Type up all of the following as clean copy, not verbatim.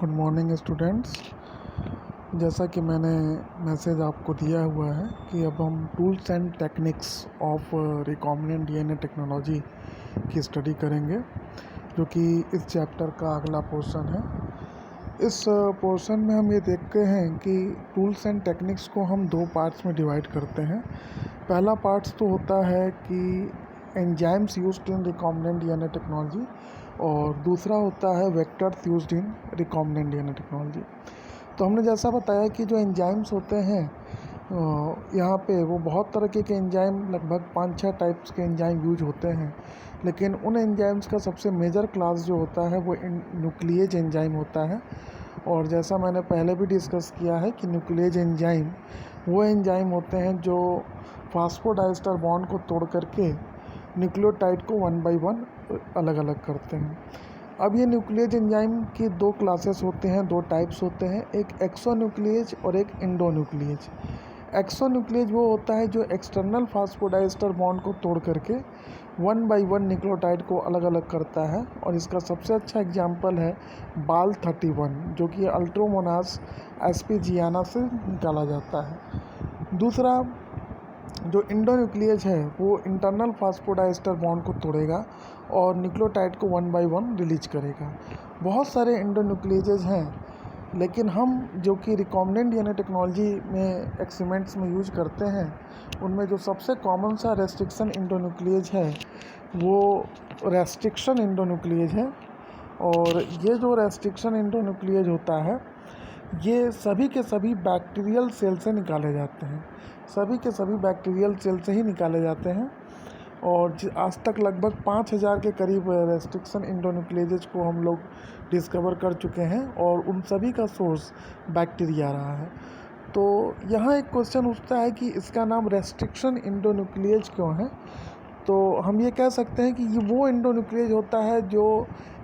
Good morning students. जैसा कि मैंने मैसेज आपको दिया हुआ है कि अब हम tools and techniques of recombinant DNA technology की स्टडी करेंगे, जो कि इस चैप्टर का अगला पोर्शन है। इस पोर्शन में हम ये देखते हैं कि टूल्स एंड टेक्निक्स को हम दो पार्ट्स में डिवाइड करते हैं। पहला पार्ट्स तो होता है कि enzymes used in recombinant DNA technology, और दूसरा होता है vectors used in recombinant DNA technology. तो हमने जैसा बताया कि जो एंजाइम्स होते हैं यहाँ पे वो बहुत तरह के एंजाइम, लगभग 5-6 टाइप्स के एंजाइम यूज होते हैं, लेकिन उन एंजाइम्स का सबसे मेजर क्लास जो होता है वो न्यूक्लिएज एंजाइम होता है। और जैसा मैंने पहले भी डिस्कस किया है कि न्यूक्लिएज एंजाइम वो एंजाइम होते हैं जो फास्फोडाइस्टर बॉन्ड को तोड़ करके न्यूक्लियोटाइड को 1 बाय 1 अलग अलग करते हैं। अब ये न्यूक्लिएज एंजाइम की दो क्लासेस होते हैं, दो टाइप्स होते हैं, एक एक्सोन्यूक्लिएज और एक इंडोन्यूक्लिएज। एक्सोन्यूक्लिएज वो होता है जो एक्सटर्नल फास्फोडाइस्टर बॉन्ड को तोड़ करके 1 बाय 1 न्यूक्लियोटाइड को अलग अलग करता है, और इसका सबसे अच्छा एग्जाम्पल है बाल31, जो कि अल्ट्रोमोनास एस्पीजियाना से निकाला जाता है। दूसरा जो इंडोन्यूक्लिएज है वो इंटरनल फास्फोडाइस्टर बॉन्ड को तोड़ेगा और न्यूक्लियोटाइड को 1 बाय 1 रिलीज करेगा। बहुत सारे इंडोन्यूक्लिएजेज हैं, लेकिन हम जो कि रिकॉम्बिनेंट डीएनए टेक्नोलॉजी में एक्सपेरिमेंट्स में यूज करते हैं, उनमें जो सबसे कॉमन सा रेस्ट्रिक्शन इंडोन्यूक्लिएज है वो रेस्ट्रिक्शन इंडोन्यूक्लिएज है। और ये जो रेस्ट्रिक्शन इंडोन्यूक्लिएज होता है ये सभी के सभी बैक्टीरियल सेल से निकाले जाते हैं, सभी के सभी बैक्टीरियल सेल से ही निकाले जाते हैं। और आज तक लगभग 5000 के करीब रेस्ट्रिक्शन इंडोन्यूक्लिएजेज को हम लोग डिस्कवर कर चुके हैं, और उन सभी का सोर्स बैक्टीरिया रहा है। तो यहाँ एक क्वेश्चन उठता है कि इसका नाम रेस्ट्रिक्शन इंडोन्यूक्लिएज क्यों है। तो हम ये कह सकते हैं कि ये वो इंडोन्यूक्लिएज होता है जो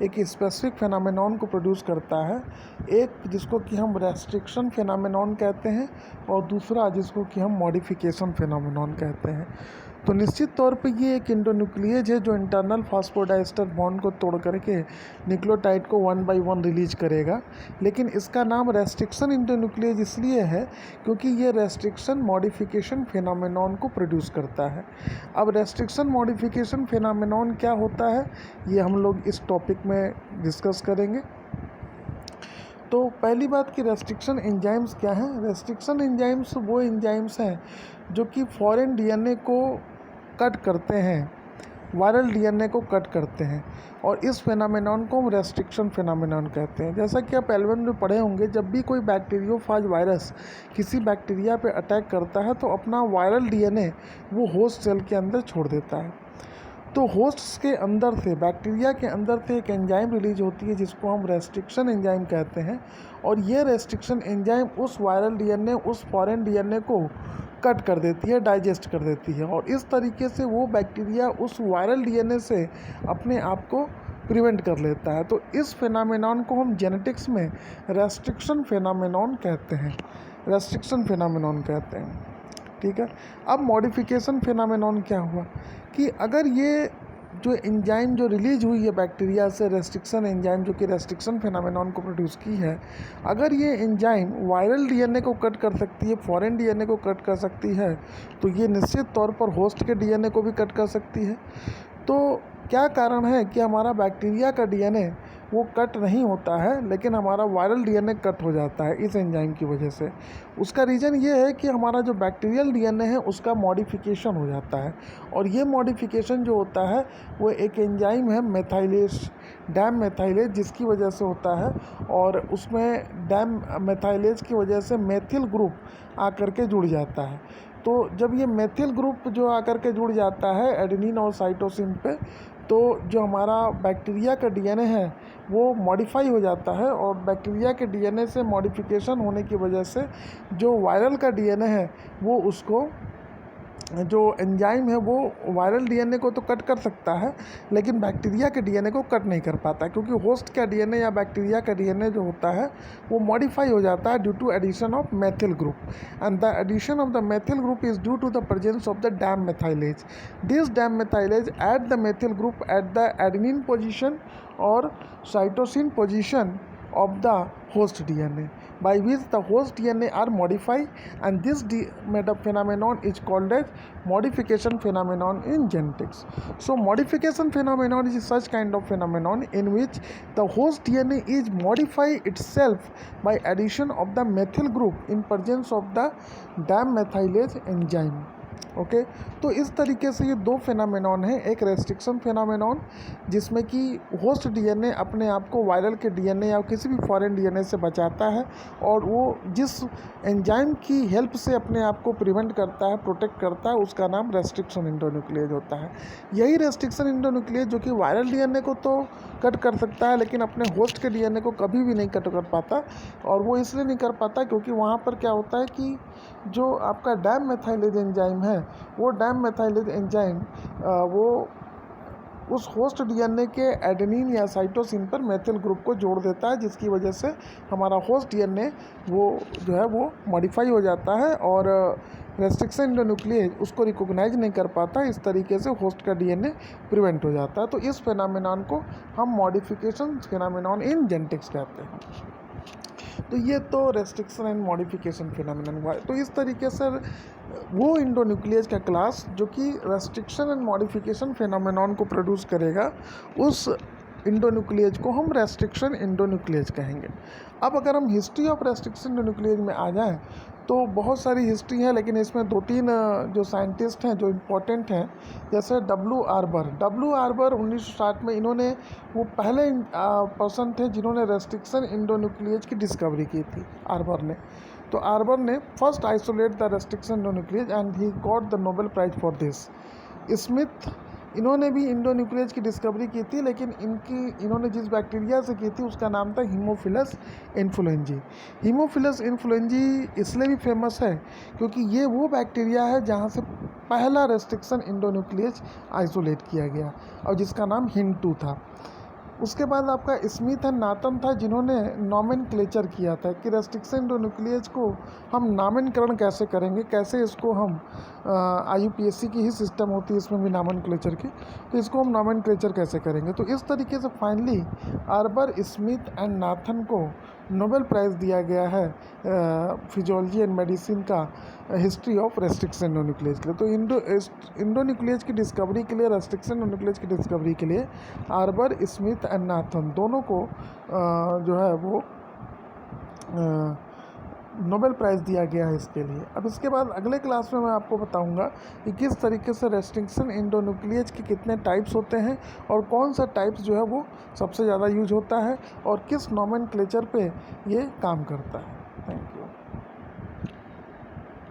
एक स्पेसिफिक फेनामेनॉन को प्रोड्यूस करता है, एक जिसको कि हम रेस्ट्रिक्शन फेनामेनॉन कहते हैं और दूसरा जिसको कि हम मॉडिफिकेशन फेनामेनॉन कहते हैं। तो निश्चित तौर पे ये एक इंडोन्यूक्लिएज है जो इंटरनल फास्फोडाइस्टर बॉन्ड को तोड़ करके न्यूक्लियोटाइड को 1 बाय 1 रिलीज करेगा, लेकिन इसका नाम रेस्ट्रिक्शन इंडोन्यूक्लिएज इसलिए है क्योंकि ये रेस्ट्रिक्शन मॉडिफिकेशन फेनामेनॉन को प्रोड्यूस करता है। अब रेस्ट्रिक्शन मॉडिफिकेशन फेनामेनॉन क्या होता है ये हम लोग इस टॉपिक में डिस्कस करेंगे। तो पहली बात कि रेस्ट्रिक्शन एंजाइम्स क्या हैं। रेस्ट्रिक्शन एंजाइम्स वो एंजाइम्स हैं जो कि फॉरेन डीएनए को कट करते हैं, वायरल डीएनए को कट करते हैं, और इस फेनामेनॉन को हम रेस्ट्रिक्शन फेनामेनॉन कहते हैं। जैसा कि आप एलेवन में पढ़े होंगे, जब भी कोई बैक्टीरियोफाज वायरस किसी बैक्टीरिया पे अटैक करता है तो अपना वायरल डीएनए वो होस्ट सेल के अंदर छोड़ देता है। तो होस्ट्स के अंदर से, बैक्टीरिया के अंदर से एक एंजाइम रिलीज होती है जिसको हम रेस्ट्रिक्शन एंजाइम कहते हैं, और ये रेस्ट्रिक्शन एंजाइम उस वायरल डीएनए, उस फॉरेन डीएनए को कट कर देती है, डाइजेस्ट कर देती है, और इस तरीके से वो बैक्टीरिया उस वायरल डीएनए से अपने आप को प्रिवेंट कर लेता है। तो इस फेनामेनॉन को हम जेनेटिक्स में रेस्ट्रिक्शन फेनामेनॉन कहते हैं, रेस्ट्रिक्शन फेनामेनॉन कहते हैं। ठीक है। अब मॉडिफिकेशन फेनामेनॉन क्या हुआ कि अगर ये जो एंजाइम जो रिलीज हुई है बैक्टीरिया से, रेस्ट्रिक्शन एंजाइम जो कि रेस्ट्रिक्शन फेनामेनॉन को प्रोड्यूस की है, अगर ये एंजाइम वायरल डीएनए को कट कर सकती है, फॉरेन डीएनए को कट कर सकती है, तो ये निश्चित तौर पर होस्ट के डीएनए को भी कट कर सकती है। तो क्या कारण है कि हमारा बैक्टीरिया का डीएनए वो कट नहीं होता है, लेकिन हमारा वायरल डीएनए कट हो जाता है इस एंजाइम की वजह से? उसका रीज़न ये है कि हमारा जो बैक्टीरियल डीएनए है उसका मॉडिफिकेशन हो जाता है, और ये मॉडिफिकेशन जो होता है वो एक एंजाइम है मेथाइलेज, डैम मेथाइलेज, जिसकी वजह से होता है। और उसमें डैम मेथाइलेज की वजह से मेथिल ग्रुप आकर के जुड़ जाता है। तो जब ये मेथिल ग्रुप जो आकर के जुड़ जाता है एडेनिन और साइटोसिन पे, तो जो हमारा बैक्टीरिया का डीएनए है वो मॉडिफाई हो जाता है, और बैक्टीरिया के डीएनए से मॉडिफिकेशन होने की वजह से जो वायरल का डीएनए है वो उसको, जो एंजाइम है वो वायरल डीएनए को तो कट कर सकता है, लेकिन बैक्टीरिया के डीएनए को कट नहीं कर पाता, क्योंकि होस्ट का डीएनए या बैक्टीरिया का डीएनए जो होता है वो मॉडिफाई हो जाता है due to addition of methyl group, and the addition of the methyl group is due to the presence of the dam methylase. This dam methylase at the methyl group at the adenine position और cytosine position of the host DNA, by which the host DNA are modified, and this phenomenon is called as modification phenomenon in genetics. So modification phenomenon is such kind of phenomenon in which the host DNA is modified itself by addition of the methyl group in presence of the dimethylase enzyme. Okay तो इस तरीके से ये दो phenomenon हैं. एक restriction phenomenon जिसमें कि होस्ट डीएनए अपने आप को वायरल के डीएनए या किसी भी फॉरेन डीएनए से बचाता है, और वो जिस एंजाइम की हेल्प से अपने आप को प्रिवेंट करता है, प्रोटेक्ट करता है, उसका नाम रेस्ट्रिक्शन इंडोन्यूक्लियेज होता है. यही रेस्ट्रिक्शन इंडोन्यूक्लियेज जो कि वायरल डीएनए को तो कट कर सकता है लेकिन अपने होस्ट के डीएनए को कभी भी नहीं कट कर पाता. और वो इसलिए नहीं कर पाता क्योंकि वहाँ पर क्या होता है कि जो आपका डायमethylase एंजाइम है, वो डायमethylase एंजाइम वो उस होस्ट डीएनए के एडेनिन या साइटोसिन पर मेथिल ग्रुप को जोड़ देता है, जिसकी वजह से हमारा होस्ट डीएनए वो जो है वो मॉडिफाई हो जाता है और रेस्ट्रिक्शन इंडोन्यूक्लियेज उसको रिकॉग्नाइज नहीं कर पाता. इस तरीके से होस्ट का डीएनए प्रिवेंट हो जाता है. तो इस फेनामेनॉन को हम मॉडिफिकेशन फेनामेनॉन इन जेनेटिक्स कहते हैं. तो ये तो रेस्ट्रिक्शन एंड मॉडिफिकेशन फिनोमेनन हुआ. तो इस तरीके से वो इंडोन्यूक्लियेज का क्लास जो कि रेस्ट्रिक्शन एंड मॉडिफिकेशन फिनोमेनन को प्रोड्यूस करेगा, उस इंडोन्यूक्लियेज को हम रेस्ट्रिक्शन इंडोन्यूक्लियेज कहेंगे. अब अगर हम हिस्ट्री ऑफ रेस्ट्रिक्शन इंडोन्यूक्लियेज में आ जाएं तो बहुत सारी हिस्ट्री है, लेकिन इसमें 2-3 जो साइंटिस्ट हैं जो इम्पोर्टेंट हैं, जैसे डब्ल्यू आर्बर 1960 में इन्होंने वो पहले पर्सन थे जिन्होंने रेस्ट्रिक्शन इंडोन्यूक्लियेज की डिस्कवरी की थी. आर्बर ने तो आर्बर ने first isolate the restriction endonuclease and he got the Nobel prize for this. Smith इन्होंने भी इंडोन्यूक्लियेज की डिस्कवरी की थी, लेकिन इन्होंने जिस बैक्टीरिया से की थी उसका नाम था हीमोफिलस इन्फ्लुएंजी. हीमोफिलस इन्फ्लुएंजी इसलिए भी फेमस है क्योंकि ये वो बैक्टीरिया है जहाँ से पहला रेस्ट्रिक्शन इंडोन्यूक्लियेज आइसोलेट किया गया और जिसका नाम हिंटू था. उसके बाद आपका स्मिथ एंड नाथन था जिन्होंने नॉमेनक्लेचर किया था कि रेस्ट्रिक्शन इंडोन्यूक्लियेज को हम नामकरण कैसे करेंगे, कैसे इसको हम IUPAC की ही सिस्टम होती है इसमें भी नामनक्लेचर की, तो इसको हम नॉमेनक्लेचर कैसे करेंगे. तो इस तरीके से finally arbor, Smith and Nathan को नोबेल प्राइज़ दिया गया है फिजियोलॉजी एंड मेडिसिन का हिस्ट्री ऑफ रेस्ट्रिक्शन इंडोन्यूक्लियेज के लिए. तो इंडोन्यूक्लियेज की डिस्कवरी के लिए, रेस्ट्रिक्शन इंडोन्यूक्लियेज की डिस्कवरी के लिए आर्बर, स्मिथ एंड नाथन दोनों को जो है वो नोबेल प्राइज़ दिया गया है इसके लिए. अब इसके बाद अगले क्लास में मैं आपको बताऊंगा कि किस तरीके से रेस्ट्रिक्शन इंडोन्यूक्लियेज के कितने टाइप्स होते हैं और कौन सा टाइप्स जो है वो सबसे ज़्यादा यूज होता है और किस नॉमेनक्लेचर पे ये काम करता है. Thank you.